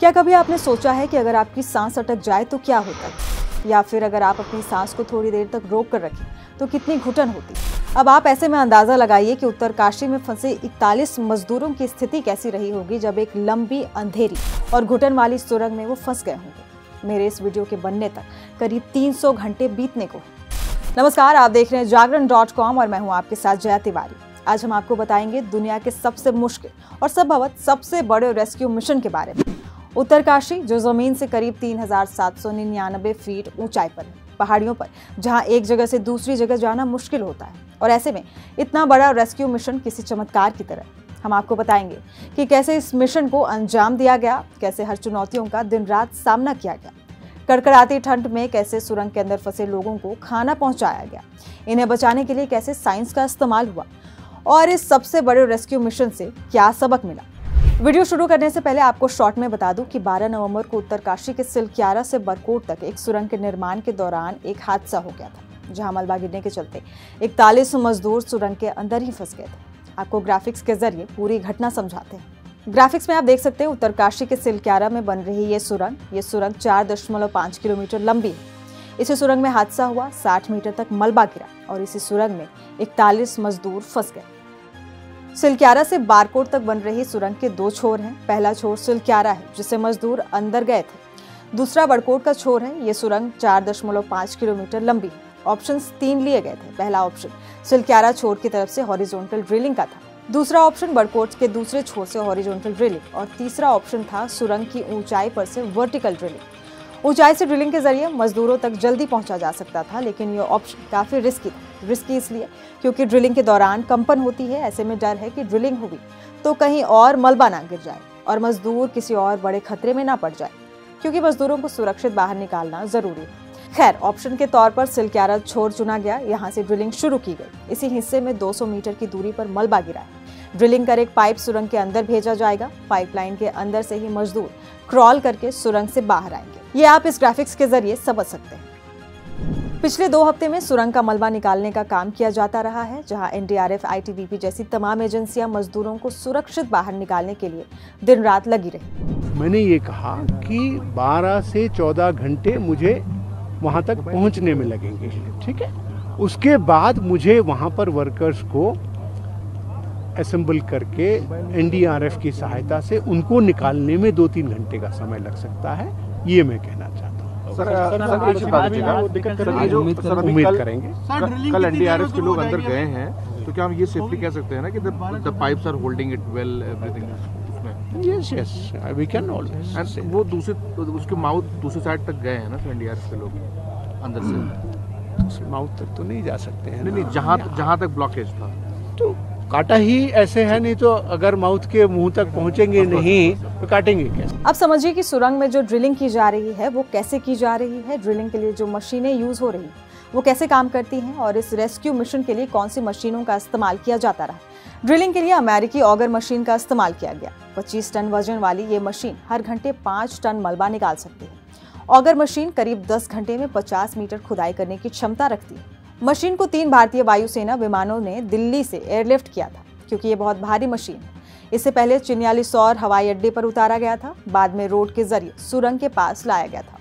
क्या कभी आपने सोचा है कि अगर आपकी सांस अटक जाए तो क्या होता है, या फिर अगर आप अपनी सांस को थोड़ी देर तक रोक कर रखें तो कितनी घुटन होती। अब आप ऐसे में अंदाजा लगाइए कि उत्तरकाशी में फंसे 41 मजदूरों की स्थिति कैसी रही होगी जब एक लंबी, अंधेरी और घुटन वाली सुरंग में वो फंस गए होंगे। मेरे इस वीडियो के बनने तक करीब 300 घंटे बीतने को है। नमस्कार, आप देख रहे हैं जागरण.com और मैं हूं आपके साथ जया तिवारी। आज हम आपको बताएंगे दुनिया के सबसे मुश्किल और संभवतः सबसे बड़े रेस्क्यू मिशन के बारे में। उत्तरकाशी, जो जमीन से करीब 3799 फीट ऊंचाई पर है, पहाड़ियों पर, जहां एक जगह से दूसरी जगह जाना मुश्किल होता है, और ऐसे में इतना बड़ा रेस्क्यू मिशन किसी चमत्कार की तरह। हम आपको बताएंगे कि कैसे इस मिशन को अंजाम दिया गया, कैसे हर चुनौतियों का दिन रात सामना किया गया, कड़कड़ाती ठंड में कैसे सुरंग के अंदर फंसे लोगों को खाना पहुंचाया गया, इन्हें बचाने के लिए कैसे साइंस का इस्तेमाल हुआ, और इस सबसे बड़े रेस्क्यू मिशन से क्या सबक मिला। वीडियो शुरू करने से पहले आपको शॉर्ट में बता दूं कि 12 नवंबर को उत्तरकाशी के सिलक्यारा से बरकोट तक एक सुरंग के निर्माण के दौरान एक हादसा हो गया था, जहां मलबा गिरने के चलते 41 मजदूर सुरंग के अंदर ही फंस गए थे। आपको ग्राफिक्स के जरिए पूरी घटना समझाते हैं। ग्राफिक्स में आप देख सकते हैं उत्तरकाशी के सिलक्यारा में बन रही ये सुरंग 4.5 किलोमीटर लंबी है। इसी सुरंग में हादसा हुआ, 60 मीटर तक मलबा गिरा और इसी सुरंग में 41 मजदूर फंस गए। सिलक्यारा से बारकोट तक बन रही सुरंग के 2 छोर हैं। पहला छोर सिलक्यारा है, जिससे मजदूर अंदर गए थे। दूसरा बरकोट का छोर है। ये सुरंग 4.5 किलोमीटर लंबी है। ऑप्शंस 3 लिए गए थे। पहला ऑप्शन सिलक्यारा छोर की तरफ से हॉरिजॉन्टल ड्रिलिंग का था, दूसरा ऑप्शन बरकोट के दूसरे छोर से हॉरिजॉन्टल ड्रिलिंग, और तीसरा ऑप्शन था सुरंग की ऊंचाई पर से वर्टिकल ड्रिलिंग। ऊंचाई से ड्रिलिंग के जरिए मजदूरों तक जल्दी पहुंचा जा सकता था, लेकिन ये ऑप्शन काफी रिस्की था। रिस्की इसलिए क्योंकि ड्रिलिंग के दौरान कंपन होती है। ऐसे में डर है कि ड्रिलिंग हुई तो कहीं और मलबा ना गिर जाए और मजदूर किसी और बड़े खतरे में ना पड़ जाए, क्योंकि मजदूरों को सुरक्षित बाहर निकालना जरूरी है। खैर, ऑप्शन के तौर पर सिलक्यारा छोर चुना गया। यहाँ से ड्रिलिंग शुरू की गई। इसी हिस्से में 200 मीटर की दूरी पर मलबा गिरा है। ड्रिलिंग कर एक पाइप सुरंग के अंदर भेजा जाएगा। पाइपलाइन के अंदर से ही मजदूर क्रॉल करके सुरंग से बाहर आएंगे। ये आप इस ग्राफिक्स के जरिए समझ सकते हैं। पिछले 2 हफ्ते में सुरंग का मलबा निकालने का काम किया जाता रहा है, जहां एनडीआरएफ, आईटीबीपी जैसी तमाम एजेंसियां मजदूरों को सुरक्षित बाहर निकालने के लिए दिन रात लगी रही। मैंने ये कहा कि 12 से 14 घंटे मुझे वहां तक पहुंचने में लगेंगे, ठीक है। उसके बाद मुझे वहां पर वर्कर्स को असेंबल करके एनडीआरएफ की सहायता से उनको निकालने में 2-3 घंटे का समय लग सकता है। ये मैं कहना चाहता हूँ। उम्मीद करेंगे। कल एनडीआरएफ के लोग अंदर गए हैं, तो क्या हम ये सेफली कह सकते हैं ना कि the pipes are holding it well, everything? Yes, we can always. And वो उसके माउथ दूसरी साइड तक गए हैं ना, तो एनडीआरएफ के लोग अंदर से माउथ तक तो नहीं जा सकते हैं। नहीं, जहाँ तक ब्लॉकेज था तो काटा ही ऐसे है, नहीं तो अगर माउथ के मुंह तक पहुंचेंगे नहीं तो काटेंगे कैसे। अब समझिए कि सुरंग में जो ड्रिलिंग की जा रही है वो कैसे की जा रही है। ड्रिलिंग के लिए जो मशीनें यूज हो रही हैं वो कैसे काम करती हैं, और इस रेस्क्यू मिशन के लिए कौन सी मशीनों का इस्तेमाल किया जाता रहा। ड्रिलिंग के लिए अमेरिकी ऑगर मशीन का इस्तेमाल किया गया। 25 टन वजन वाली ये मशीन हर घंटे 5 टन मलबा निकाल सकती है। ऑगर मशीन करीब 10 घंटे में 50 मीटर खुदाई करने की क्षमता रखती है। मशीन को 3 भारतीय वायुसेना विमानों ने दिल्ली से एयरलिफ्ट किया था, क्योंकि ये बहुत भारी मशीन है। इससे पहले चिन्यालीसौर हवाई अड्डे पर उतारा गया था, बाद में रोड के जरिए सुरंग के पास लाया गया था।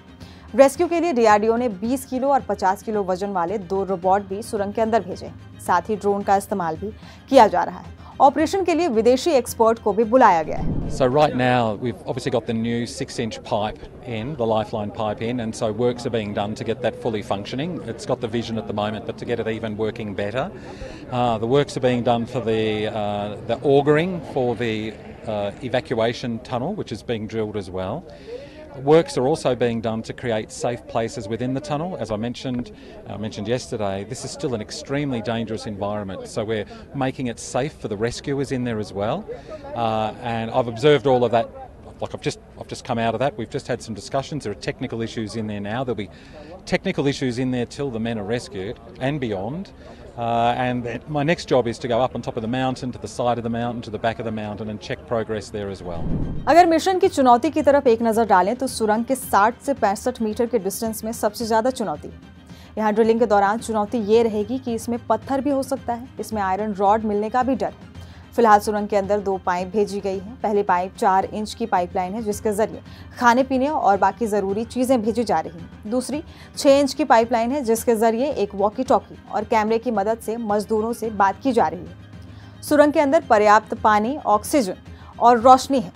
रेस्क्यू के लिए डीआरडीओ ने 20 किलो और 50 किलो वजन वाले 2 रोबोट भी सुरंग के अंदर भेजे। साथ ही ड्रोन का इस्तेमाल भी किया जा रहा है। ऑपरेशन के लिए विदेशी एक्सपर्ट को भी बुलाया गया है। So right now we've obviously got the new 6-inch pipe in, the lifeline pipe in, and so works are being done to get that fully functioning. It's got the vision at the moment, but to get it even working better, the works are being done for the augering for the evacuation tunnel, which is being drilled as well. Works are also being done to create safe places within the tunnel. As I mentioned yesterday, this is still an extremely dangerous environment, so we're making it safe for the rescuers in there as well. And I've observed all of that. Like I've just come out of that. We've just had some discussions. There are technical issues in there now. There'll be technical issues in there till the men are rescued and beyond. And my next job is to go up on top of the mountain, to the side of the mountain, to the back of the mountain and check progress there as well. अगर mission की चुनौती की तरफ एक नजर डालें तो सुरंग के 60 से 65 मीटर के डिस्टेंस में सबसे ज्यादा चुनौती। यहाँ ड्रिलिंग के दौरान चुनौती ये रहेगी कि इसमें पत्थर भी हो सकता है, इसमें आयरन रॉड मिलने का भी डर है। फिलहाल सुरंग के अंदर 2 पाइप भेजी गई हैं। पहली पाइप 4 इंच की पाइपलाइन है, जिसके जरिए खाने पीने और बाकी जरूरी चीजें भेजी जा रही हैं। दूसरी 6 इंच की पाइपलाइन है, जिसके जरिए एक वॉकी टॉकी और कैमरे की मदद से मजदूरों से बात की जा रही है। सुरंग के अंदर पर्याप्त पानी, ऑक्सीजन और रोशनी है।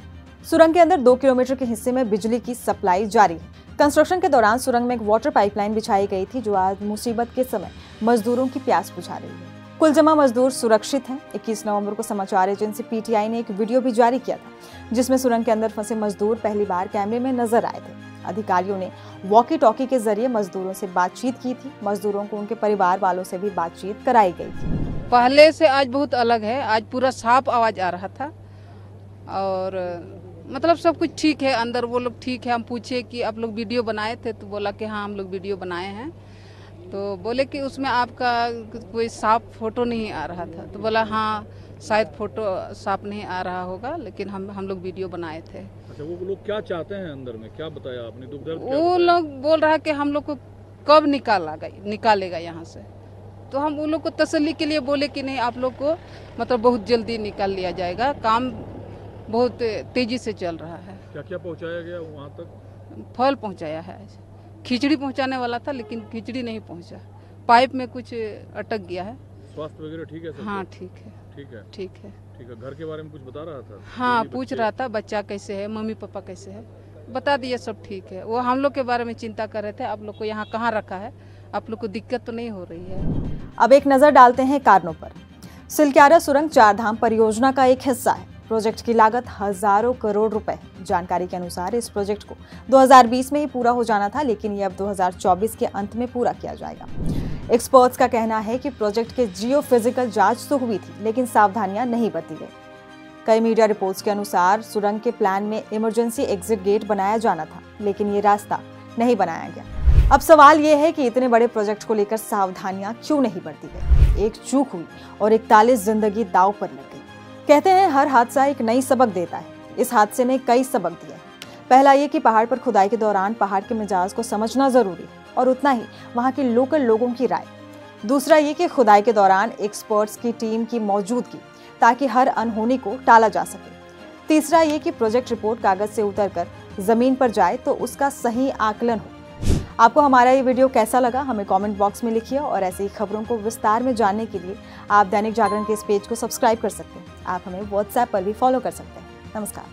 सुरंग के अंदर 2 किलोमीटर के हिस्से में बिजली की सप्लाई जारी है। कंस्ट्रक्शन के दौरान सुरंग में एक वाटर पाइपलाइन बिछाई गई थी, जो आज मुसीबत के समय मजदूरों की प्यास बुझा रही है। कुल जमा मजदूर सुरक्षित हैं। 21 नवंबर को समाचार एजेंसी पीटीआई ने एक वीडियो भी जारी किया था, जिसमें सुरंग के अंदर फंसे मजदूर पहली बार कैमरे में नजर आए थे। अधिकारियों ने वॉकी टॉकी के जरिए मजदूरों से बातचीत की थी। मजदूरों को उनके परिवार वालों से भी बातचीत कराई गई थी। पहले से आज बहुत अलग है। आज पूरा साफ आवाज आ रहा था और मतलब सब कुछ ठीक है। अंदर वो लोग ठीक है। हम पूछे कि आप लोग वीडियो बनाए थे, तो बोला कि हाँ हम लोग वीडियो बनाए हैं। तो बोले कि उसमें आपका कोई साफ फोटो नहीं आ रहा था। तो बोला हाँ शायद फोटो साफ नहीं आ रहा होगा, लेकिन हम लोग वीडियो बनाए थे। अच्छा, वो लोग क्या चाहते हैं अंदर में, क्या बताया आपने? दुख दर्द वो लोग बोल रहा है कि हम लोग को कब निकालेगा यहाँ से। तो हम उन लोग को तसल्ली के लिए बोले कि नहीं, आप लोग को मतलब बहुत जल्दी निकाल लिया जाएगा। काम बहुत तेजी से चल रहा है। क्या क्या पहुंचाया गया वहाँ तक? फल पहुंचाया है। खिचड़ी पहुंचाने वाला था, लेकिन खिचड़ी नहीं पहुंचा। पाइप में कुछ अटक गया है। स्वास्थ्य वगैरह ठीक है? हाँ ठीक है। ठीक है, ठीक है। ठीक है। घर के बारे में कुछ बता रहा था? हाँ पूछ रहा था, बच्चा कैसे है, मम्मी पापा कैसे है। बता दिया सब ठीक है। वो हम लोग के बारे में चिंता कर रहे थे, आप लोग को यहाँ कहाँ रखा है, आप लोग को दिक्कत तो नहीं हो रही है। अब एक नजर डालते हैं कारणों पर। सिलक्यारा सुरंग 4 धाम परियोजना का एक हिस्सा है। प्रोजेक्ट की लागत हजारों करोड़ रुपए है। जानकारी के अनुसार इस प्रोजेक्ट को 2020 में ही पूरा हो जाना था, लेकिन ये अब 2024 के अंत में पूरा किया जाएगा। एक्सपर्ट्स का कहना है कि प्रोजेक्ट के जियो फिजिकल जांच तो हुई थी, लेकिन सावधानियां नहीं बरती गई। कई मीडिया रिपोर्ट्स के अनुसार सुरंग के प्लान में इमरजेंसी एग्जिट गेट बनाया जाना था, लेकिन ये रास्ता नहीं बनाया गया। अब सवाल ये है कि इतने बड़े प्रोजेक्ट को लेकर सावधानियां क्यों नहीं बरती गई। एक चूक हुई और 41 जिंदगी दांव पर लग गई। कहते हैं हर हादसा एक नई सबक देता है। इस हादसे ने कई सबक दिए। पहला ये कि पहाड़ पर खुदाई के दौरान पहाड़ के मिजाज को समझना जरूरी है, और उतना ही वहां के लोकल लोगों की राय। दूसरा ये कि खुदाई के दौरान एक्सपर्ट्स की टीम की मौजूदगी, ताकि हर अनहोनी को टाला जा सके। तीसरा ये कि प्रोजेक्ट रिपोर्ट कागज से उतरकर जमीन पर जाए तो उसका सही आकलन हो। आपको हमारा ये वीडियो कैसा लगा, हमें कमेंट बॉक्स में लिखिए, और ऐसी खबरों को विस्तार में जानने के लिए आप दैनिक जागरण के इस पेज को सब्सक्राइब कर सकते हैं। आप हमें व्हाट्सएप पर भी फॉलो कर सकते हैं। नमस्कार।